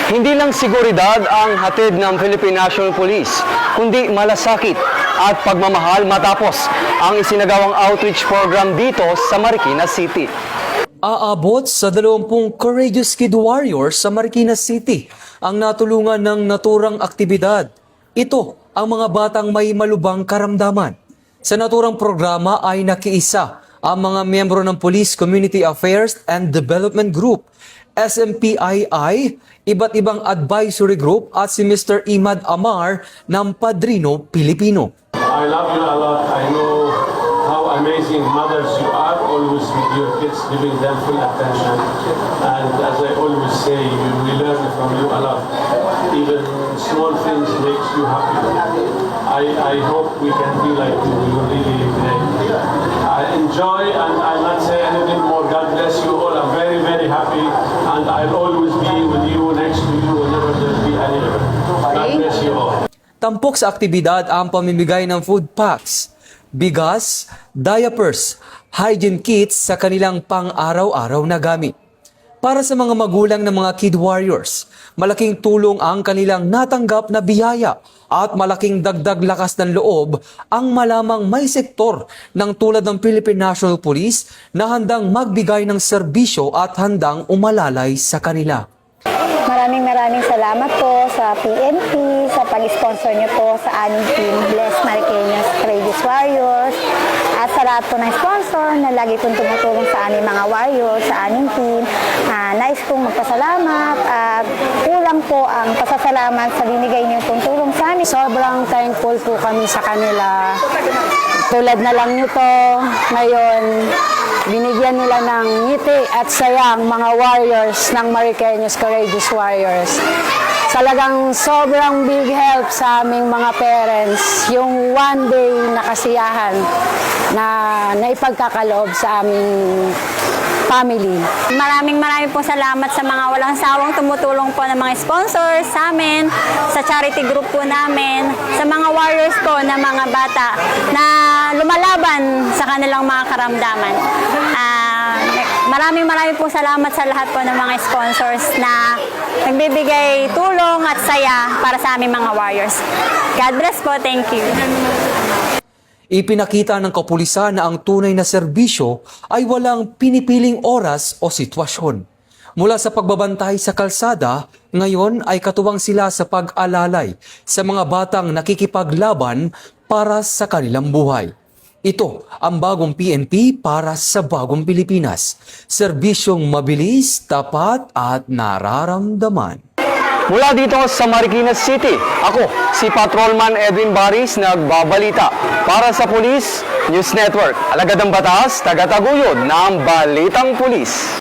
Hindi lang seguridad ang hatid ng Philippine National Police, kundi malasakit at pagmamahal matapos ang isinagawang outreach program dito sa Marikina City. Aabot sa 20 Courageous Kid Warriors sa Marikina City ang natulungan ng naturang aktibidad. Ito ang mga batang may malubhang karamdaman. Sa naturang programa ay nakiisa ang mga miyembro ng Police Community Affairs and Development Group, SMPII, iba't ibang advisory group at si Mr. Imad Amar ng Padrino Pilipino. I love you a lot. I know how amazing mothers you are, always with your kids, giving them full attention. And as I always say, we learn from you a lot. Even small things makes you happy. I hope we can be like you. You're really great. I enjoy and I'll not say anything more. God bless you all. I'm very, very happy. And I'll always be with you, next to you, whenever there'll be any. God bless you all. Tampok sa aktibidad ang pamimigay ng food packs, bigas, diapers, hygiene kits sa kanilang pang-araw-araw na gamit. Para sa mga magulang ng mga Kid Warriors, malaking tulong ang kanilang natanggap na biyaya at malaking dagdag lakas ng loob ang malamang may sektor ng tulad ng Philippine National Police na handang magbigay ng serbisyo at handang umalalay sa kanila. Maraming salamat po sa PNP, sa pag-sponsor niyo po sa aming team, Bless Mariqueños Courageous Warriors, at sa lahat po ng sponsor na lagi pong tumutulong sa aming mga warriors, sa aming team. Nais pong magpasalamat at kulang po ang pasasalamat sa binigay niyo pong tulong sa amin. Sobrang thankful po kami sa kanila. Tulad na lang nito, ngayon, binigyan nila ng ngiti at sayang mga warriors ng Mariqueños Courageous Warriors. Talagang sobrang big help sa aming mga parents yung one day na kasiyahan na naipagkakaloob sa aming family. Maraming po salamat sa mga walang sawang tumutulong po ng mga sponsors sa amin, sa charity group po namin, sa mga warriors po na mga bata na lumalaban sa kanilang mga karamdaman. Maraming po salamat sa lahat po ng mga sponsors na nagbibigay tulong at saya para sa aming mga warriors. God bless po. Thank you. Ipinakita ng kapulisan na ang tunay na serbisyo ay walang pinipiling oras o sitwasyon. Mula sa pagbabantay sa kalsada, ngayon ay katuwang sila sa pag-alalay sa mga batang nakikipaglaban para sa kanilang buhay. Ito ang bagong PNP para sa bagong Pilipinas. Serbisyong mabilis, tapat at nararamdaman. Mula dito sa Marikina City, ako si Patrolman Edwin Baris nagbabalita para sa Police News Network. Alagad ang batas, tagataguyod ng Balitang Pulis.